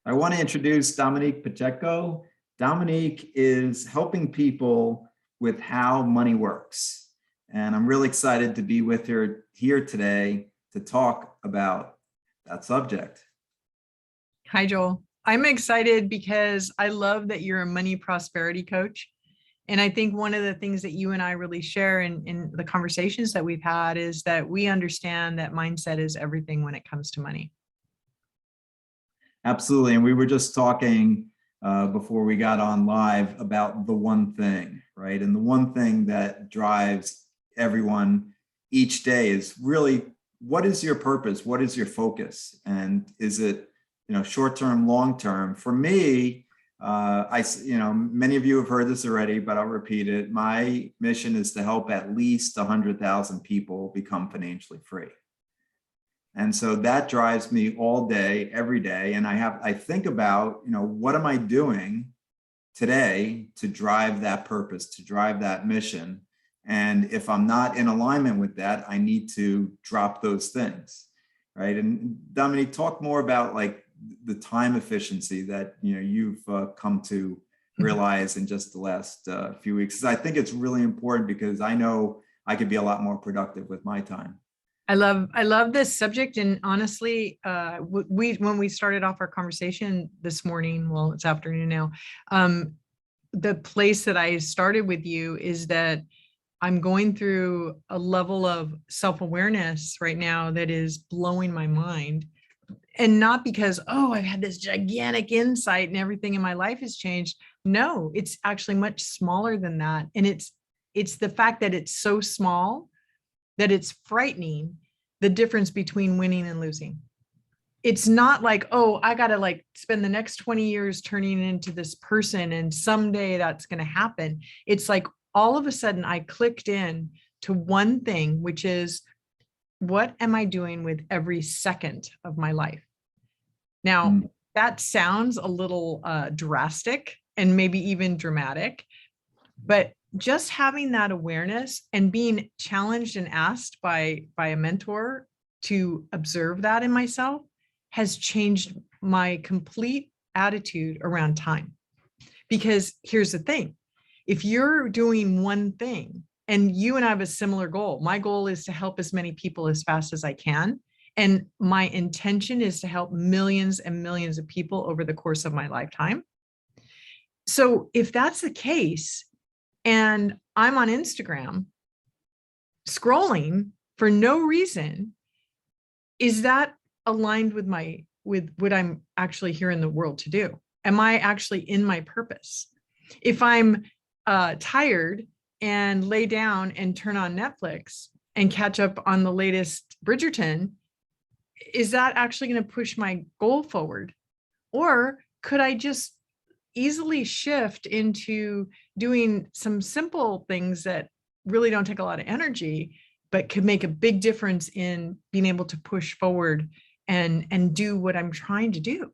I want to introduce Dominique Pacheco. Dominique is helping people with how money works. And I'm really excited to be with her here today to talk about that subject. Hi, Joel. I'm excited because I love that you're a money prosperity coach. And I think one of the things that you and I really share in the conversations that we've had is that we understand that mindset is everything when it comes to money. Absolutely. And we were just talking before we got on live about the one thing, right? And the one thing that drives everyone each day is really, what is your purpose? What is your focus? And is it, short-term, long-term? For me, many of you have heard this already, but I'll repeat it. My mission is to help at least 100,000 people become financially free. And so that drives me all day, every day. And I think about, what am I doing today to drive that purpose, to drive that mission? And if I'm not in alignment with that, I need to drop those things, right? And Dominique, talk more about like the time efficiency that you've come to realize in just the last few weeks. I think it's really important because I know I could be a lot more productive with my time. I love this subject. And honestly, when we started off our conversation this morning, well, it's afternoon now, the place that I started with you is that I'm going through a level of self-awareness right now that is blowing my mind. And not because, I've had this gigantic insight and everything in my life has changed. No, it's actually much smaller than that. And it's the fact that it's so small that it's frightening, the difference between winning and losing. It's not like, I got to spend the next 20 years turning into this person and someday that's going to happen. It's like all of a sudden I clicked in to one thing, which is, what am I doing with every second of my life? Now, that sounds a little drastic and maybe even dramatic, but just having that awareness and being challenged and asked by a mentor to observe that in myself has changed my complete attitude around time. Because here's the thing, if you're doing one thing, and you and I have a similar goal, my goal is to help as many people as fast as I can. And my intention is to help millions and millions of people over the course of my lifetime. So if that's the case, and I'm on Instagram scrolling for no reason, is that aligned with what I'm actually here in the world to do? Am I actually in my purpose? If I'm tired and lay down and turn on Netflix and catch up on the latest Bridgerton, is that actually going to push my goal forward? Or could I just easily shift into doing some simple things that really don't take a lot of energy, but could make a big difference in being able to push forward and do what I'm trying to do?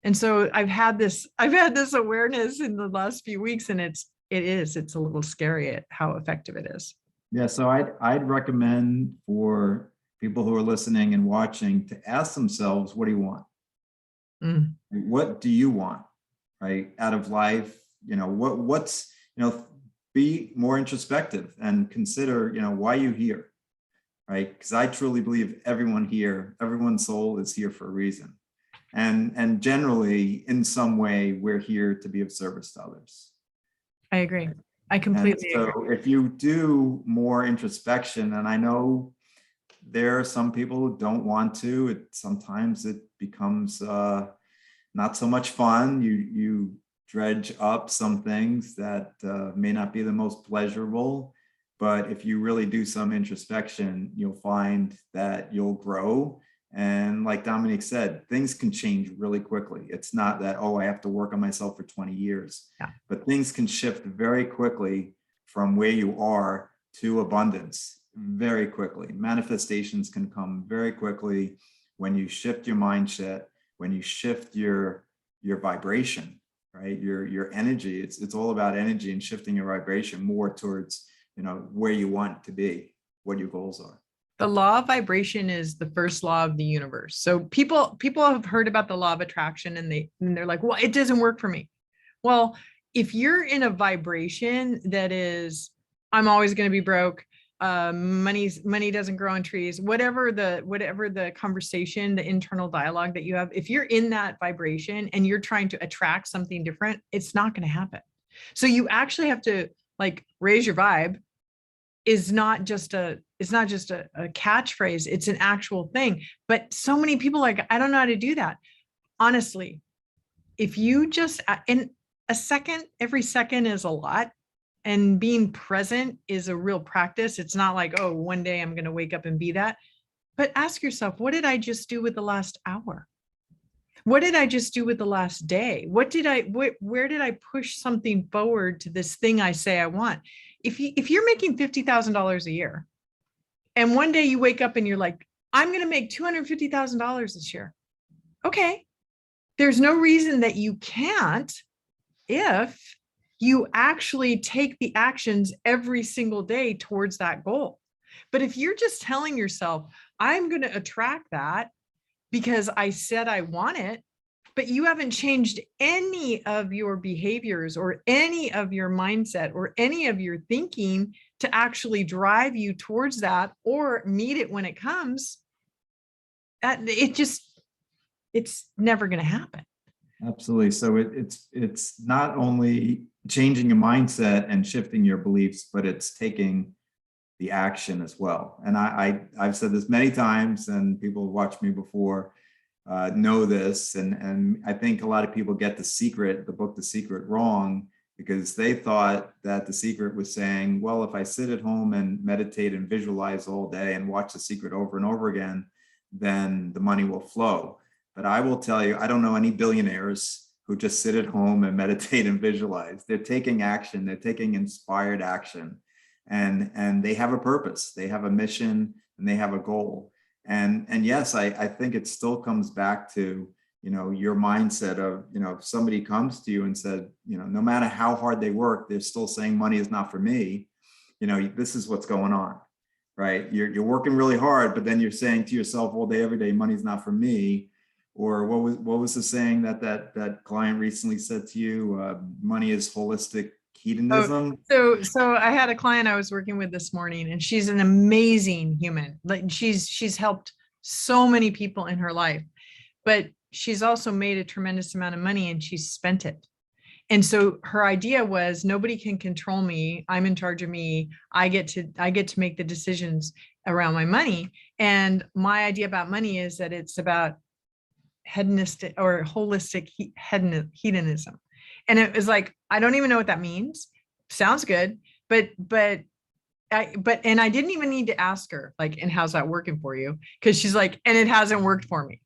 And so I've had this awareness in the last few weeks, and it's a little scary at how effective it is. Yeah, so I'd recommend for people who are listening and watching to ask themselves, what do you want? What do you want, right, out of life? Be more introspective and consider, why you're here, right? Because I truly believe everyone's soul is here for a reason. And generally, in some way, we're here to be of service to others. I agree. I completely agree. So if you do more introspection, and I know there are some people who don't want to, sometimes it becomes not so much fun. You dredge up some things that may not be the most pleasurable, but if you really do some introspection, you'll find that you'll grow. And like Dominique said, things can change really quickly. It's not that, I have to work on myself for 20 years, but things can shift very quickly from where you are to abundance very quickly. Manifestations can come very quickly when you shift your mindset, when you shift your vibration, right? Your energy. It's all about energy and shifting your vibration more towards, where you want to be, what your goals are. The law of vibration is the first law of the universe. So people have heard about the law of attraction and they're like, well, it doesn't work for me. Well, if you're in a vibration that is, I'm always going to be broke, money doesn't grow on trees, whatever the conversation, the internal dialogue that you have, if you're in that vibration and you're trying to attract something different, it's not going to happen. So you actually have to like raise your vibe. Is not just a catchphrase, it's an actual thing. But so many people like, I don't know how to do that. Honestly, if you just in a second, every second is a lot, and being present is a real practice. It's not like, oh, one day I'm going to wake up and be that. But ask yourself, what did I just do with the last hour? What did I just do with the last day? Where did I push something forward to this thing I say I want? If you're making $50,000 a year and one day you wake up and you're like, I'm going to make $250,000 this year. Okay. There's no reason that you can't if you actually take the actions every single day towards that goal. But if you're just telling yourself, I'm going to attract that because I said I want it, but you haven't changed any of your behaviors or any of your mindset or any of your thinking to actually drive you towards that or meet it when it comes, it's never going to happen. Absolutely. So it's not only changing your mindset and shifting your beliefs, but it's taking the action as well. And I've said this many times, and people who watched me before know this. And I think a lot of people get the book The Secret, wrong, because they thought that The Secret was saying, well, if I sit at home and meditate and visualize all day and watch The Secret over and over again, then the money will flow. But I will tell you, I don't know any billionaires who just sit at home and meditate and visualize. They're taking action. They're taking inspired action. And they have a purpose. They have a mission and they have a goal. And yes, I think it still comes back to, your mindset of, if somebody comes to you and said, no matter how hard they work, they're still saying money is not for me. This is what's going on, right? You're working really hard, but then you're saying to yourself all day, every day, money's not for me. Or what was the saying that client recently said to you? Money is holistic hedonism. So I had a client I was working with this morning, and she's an amazing human. Like she's helped so many people in her life, but she's also made a tremendous amount of money and she's spent it. And so her idea was, nobody can control me. I'm in charge of me. I get to make the decisions around my money. And my idea about money is that it's about hedonistic or holistic hedonism. And it was like, I don't even know what that means. Sounds good. But I didn't even need to ask her, like, and how's that working for you? Because she's like, and it hasn't worked for me.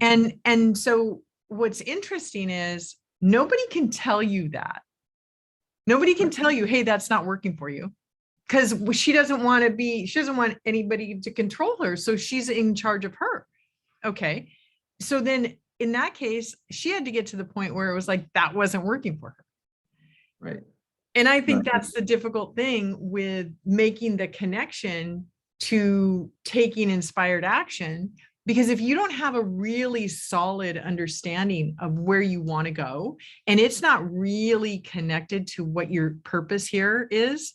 And so what's interesting is nobody can tell you that. Nobody can tell you, hey, that's not working for you. Because she doesn't want anybody to control her. So she's in charge of her. Okay. So then in that case, she had to get to the point where it was like, that wasn't working for her. Right. And I think that's the difficult thing with making the connection to taking inspired action, because if you don't have a really solid understanding of where you want to go, and it's not really connected to what your purpose here is,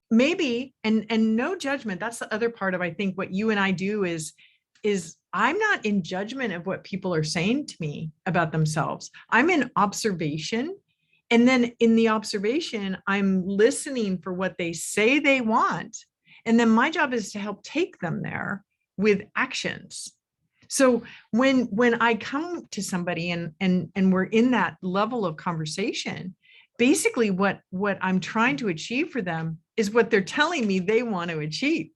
maybe, and no judgment. That's the other part of, I think, what you and I do is I'm not in judgment of what people are saying to me about themselves. I'm in observation. And then in the observation, I'm listening for what they say they want. And then my job is to help take them there with actions. So when I come to somebody and we're in that level of conversation, basically what I'm trying to achieve for them is what they're telling me they want to achieve.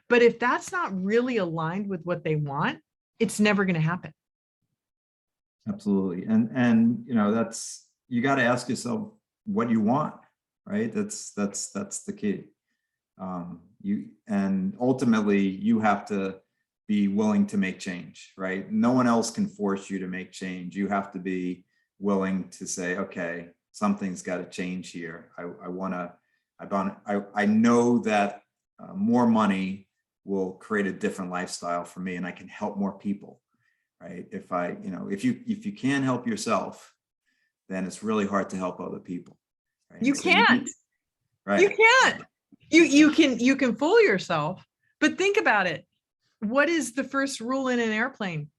But if that's not really aligned with what they want, it's never going to happen. Absolutely. And that's, you got to ask yourself what you want, right? That's the key. And ultimately you have to be willing to make change, right? No one else can force you to make change. You have to be willing to say, okay, something's got to change here. I know that more money will create a different lifestyle for me, and I can help more people, right? If I, if you can't help yourself, then it's really hard to help other people, right? You And so you can't. need, right? You can't. You can fool yourself, but think about it. What is the first rule in an airplane?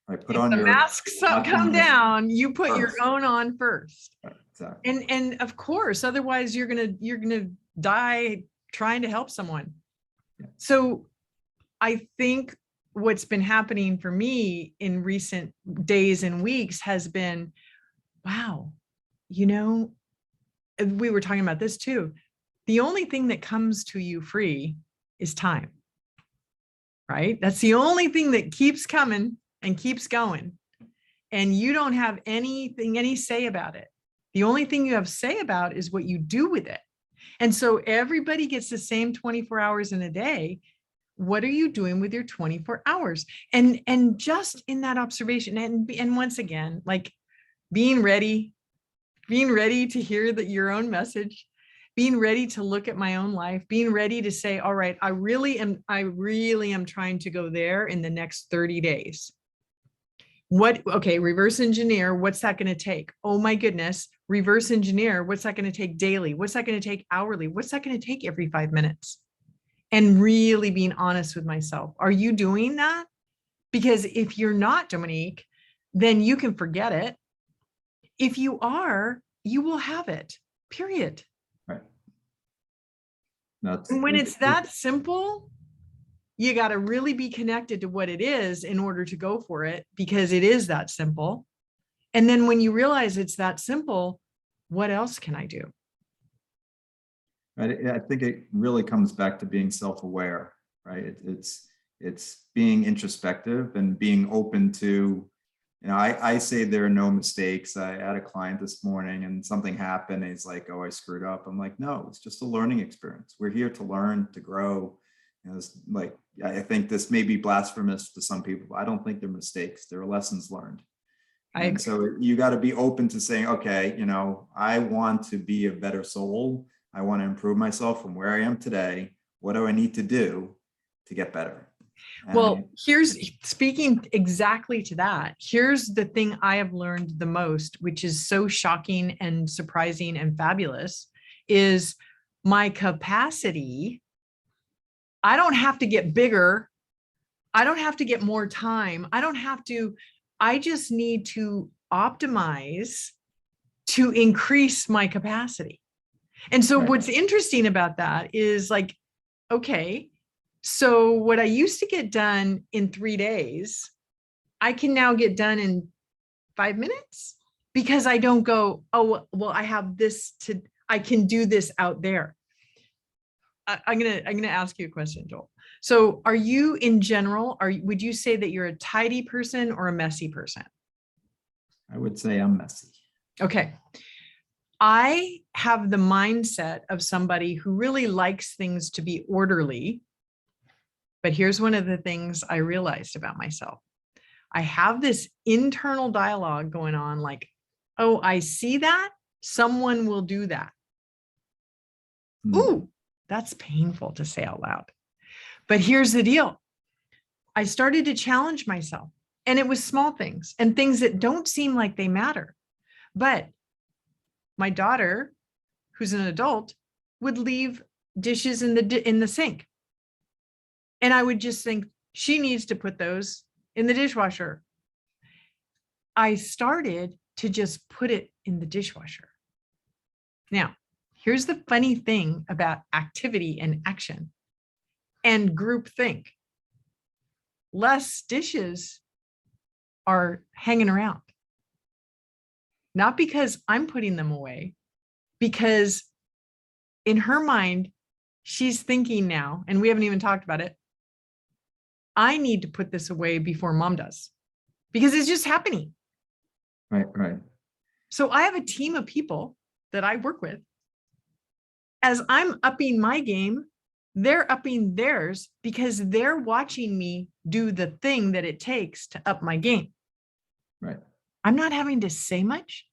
Right, put If on the your masks come oxygen down, you put your first. own on first. Right, exactly. And of course, otherwise you're gonna die trying to help someone. Yeah. So I think what's been happening for me in recent days and weeks has been, wow, we were talking about this too. The only thing that comes to you free is time, right? That's the only thing that keeps coming and keeps going. And you don't have any say about it. The only thing you have say about is what you do with it. And so everybody gets the same 24 hours in a day. What are you doing with your 24 hours? And just in that observation, and once again, like being ready to hear your own message, being ready to look at my own life, being ready to say, all right, I really am trying to go there in the next 30 days. Okay, reverse engineer, what's that going to take? Oh my goodness, reverse engineer, what's that going to take daily? What's that going to take hourly? What's that going to take every 5 minutes? And really being honest with myself. Are you doing that? Because if you're not, Dominique, then you can forget it. If you are, you will have it, period. Right. And when it's that simple, you got to really be connected to what it is in order to go for it, because it is that simple. And then when you realize it's that simple, what else can I do? I think it really comes back to being self-aware, right? It's being introspective and being open to, I say there are no mistakes. I had a client this morning and something happened. And he's like, oh, I screwed up. I'm like, no, it's just a learning experience. We're here to learn, to grow. It's like, I think this may be blasphemous to some people, but I don't think they're mistakes. They're lessons learned. And so you got to be open to saying, okay, I want to be a better soul. I want to improve myself from where I am today. What do I need to do to get better? Well, speaking exactly to that, here's the thing I have learned the most, which is so shocking and surprising and fabulous, is my capacity. I don't have to get bigger. I don't have to get more time. I just need to optimize to increase my capacity. And so what's interesting about that is like, okay, so what I used to get done in 3 days, I can now get done in 5 minutes, because I don't go, oh, well, I can do this out there. I'm gonna ask you a question, Joel. So are you in general, would you say that you're a tidy person or a messy person? I would say I'm messy. Okay. I have the mindset of somebody who really likes things to be orderly. But here's one of the things I realized about myself. I have this internal dialogue going on like, oh, I see that. Someone will do that. Ooh, that's painful to say out loud. But here's the deal. I started to challenge myself, and it was small things and things that don't seem like they matter. But my daughter, who's an adult, would leave dishes in the sink. And I would just think, she needs to put those in the dishwasher. I started to just put it in the dishwasher. Now, here's the funny thing about activity and action and groupthink. Less dishes are hanging around. Not because I'm putting them away, because in her mind, she's thinking now, and we haven't even talked about it, I need to put this away before mom does, because it's just happening. Right. So I have a team of people that I work with. As I'm upping my game, they're upping theirs, because they're watching me do the thing that it takes to up my game. Right. I'm not having to say much.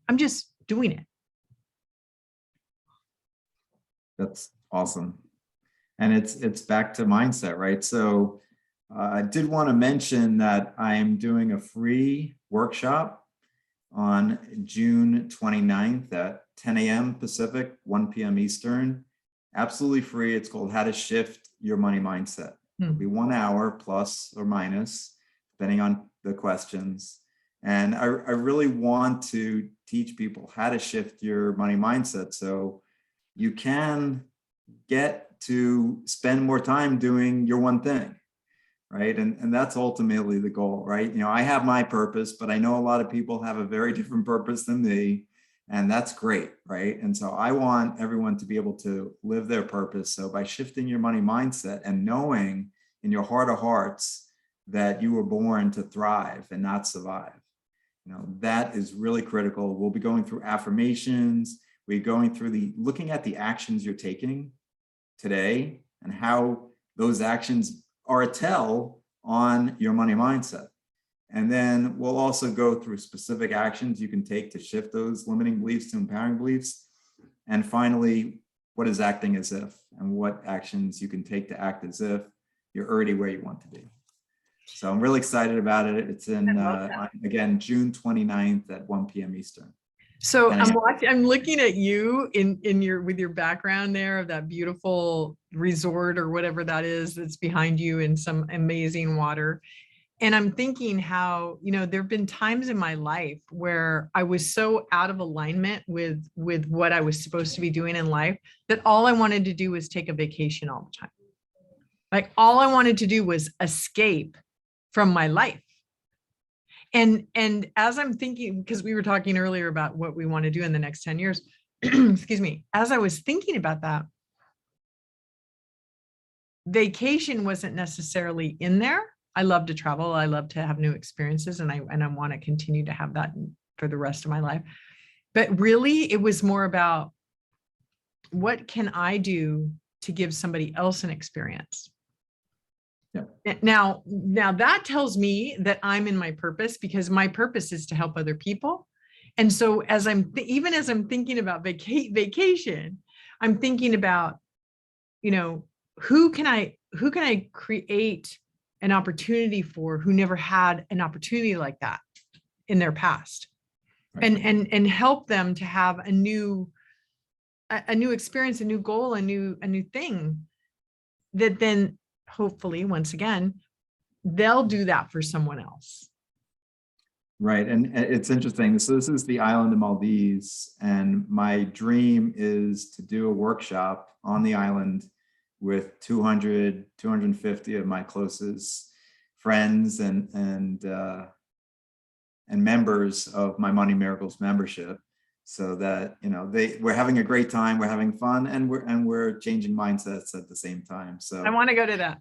I'm just doing it. That's awesome. And it's back to mindset, right? So I did want to mention that I'm doing a free workshop on June 29th at 10 a.m. Pacific, 1 p.m. Eastern. Absolutely free. It's called How to Shift Your Money Mindset. It'll be 1 hour plus or minus, depending on the questions. And I really want to teach people how to shift your money mindset so you can get to spend more time doing your one thing, right? And that's ultimately the goal, right? You know, I have my purpose, but I know a lot of people have a very different purpose than me, and that's great, right? And so I want everyone to be able to live their purpose. So by shifting your money mindset and knowing in your heart of hearts that you were born to thrive and not survive, you know, that is really critical. We'll be going through affirmations. We're going through looking at the actions you're taking today and how those actions are a tell on your money mindset. And then we'll also go through specific actions you can take to shift those limiting beliefs to empowering beliefs. And finally, what is acting as if, and what actions you can take to act as if you're already where you want to be. So I'm really excited about it. It's in, again, June 29th at 1 p.m. Eastern. So I'm looking at you in your, with your background there of that beautiful resort or whatever that is that's behind you in some amazing water. And I'm thinking how, you know, there've been times in my life where I was so out of alignment with what I was supposed to be doing in life that all I wanted to do was take a vacation all the time. Like all I wanted to do was escape from my life. And as I'm thinking, because we were talking earlier about what we want to do in the next 10 years, excuse me, as I was thinking about that, vacation wasn't necessarily in there. I love to travel. I love to have new experiences, and I want to continue to have that for the rest of my life. But really, it was more about what can I do to give somebody else an experience? Yeah. Now that tells me that I'm in my purpose, because my purpose is to help other people. And so as even as I'm thinking about vacation, I'm thinking about, you know, who can I create an opportunity for who never had an opportunity like that in their past, right. and help them to have a new experience, a new goal, a new thing that then hopefully, once again, they'll do that for someone else. Right. And it's interesting. So this is the island of Maldives. And my dream is to do a workshop on the island with 200, 250 of my closest friends and members of my Money Miracles membership, so that, you know, we're having a great time, we're having fun, and we're changing mindsets at the same time. So I want to go to that.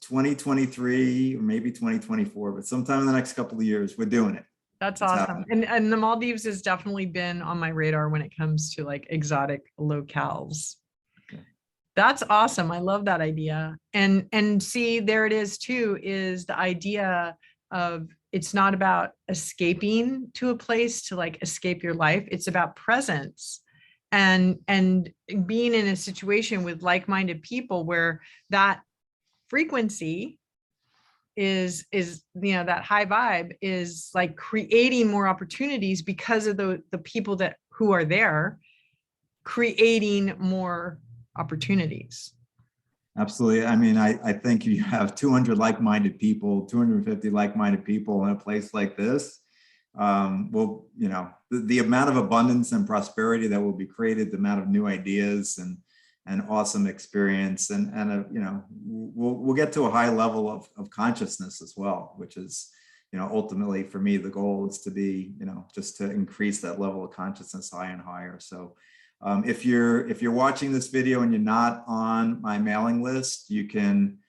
2023 or maybe 2024, but sometime in the next couple of years, we're doing it. That's awesome. And the Maldives has definitely been on my radar when it comes to like exotic locales. Okay. That's awesome. I love that idea. And see, there it is too, is the idea of, it's not about escaping to a place to like escape your life. It's about presence and being in a situation with like-minded people where that frequency is, you know, that high vibe is like creating more opportunities because of the people who are there, creating more opportunities. Absolutely. I mean, I think you have 200 like-minded people, 250 like-minded people in a place like this. Well, you know, the amount of abundance and prosperity that will be created, the amount of new ideas and awesome experience, and you know, we'll get to a high level of consciousness as well, which is, you know, ultimately for me, the goal is to be, you know, just to increase that level of consciousness higher and higher. So if you're watching this video and you're not on my mailing list, you can,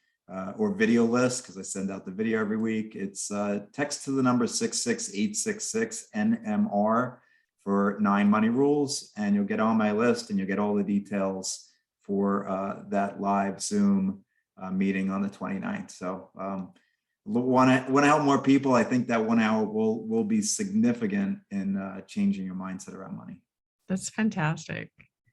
or video list, because I send out the video every week, it's text to the number 66866 NMR for 9 money rules, and you'll get on my list and you'll get all the details for that live Zoom meeting on the 29th. So want to help more people. I think that 1 hour will be significant in changing your mindset around money. That's fantastic.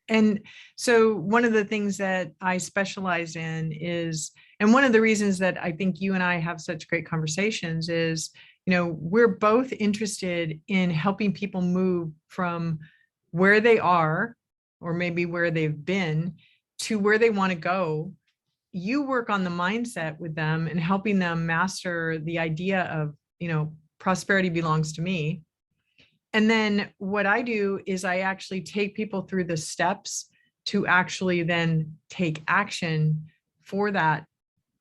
And so one of the things that I specialize in is, and one of the reasons that I think you and I have such great conversations is, we're both interested in helping people move from where they are, or maybe where they've been, to where they want to go. You work on the mindset with them and helping them master the idea of, prosperity belongs to me. And then what I do is I actually take people through the steps to actually then take action for that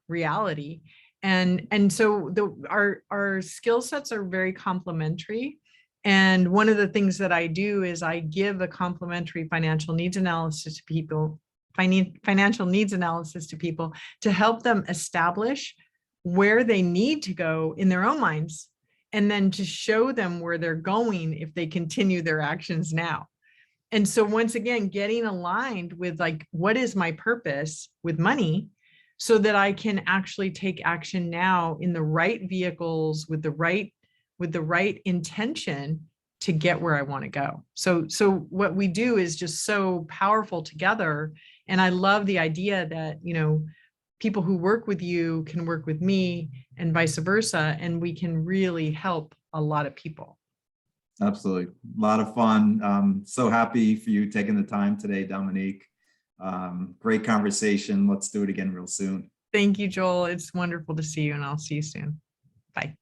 reality. And so our skill sets are very complementary. And one of the things that I do is I give a complementary financial needs analysis to people, financial needs analysis to people, to help them establish where they need to go in their own minds, and then to show them where they're going if they continue their actions now. And so once again, getting aligned with like, what is my purpose with money, so that I can actually take action now in the right vehicles with the right intention to get where I want to go. So what we do is just so powerful together. And I love the idea that, people who work with you can work with me and vice versa, and we can really help a lot of people. Absolutely. A lot of fun. So happy for you taking the time today, Dominique. Great conversation. Let's do it again real soon. Thank you, Joel. It's wonderful to see you, and I'll see you soon. Bye.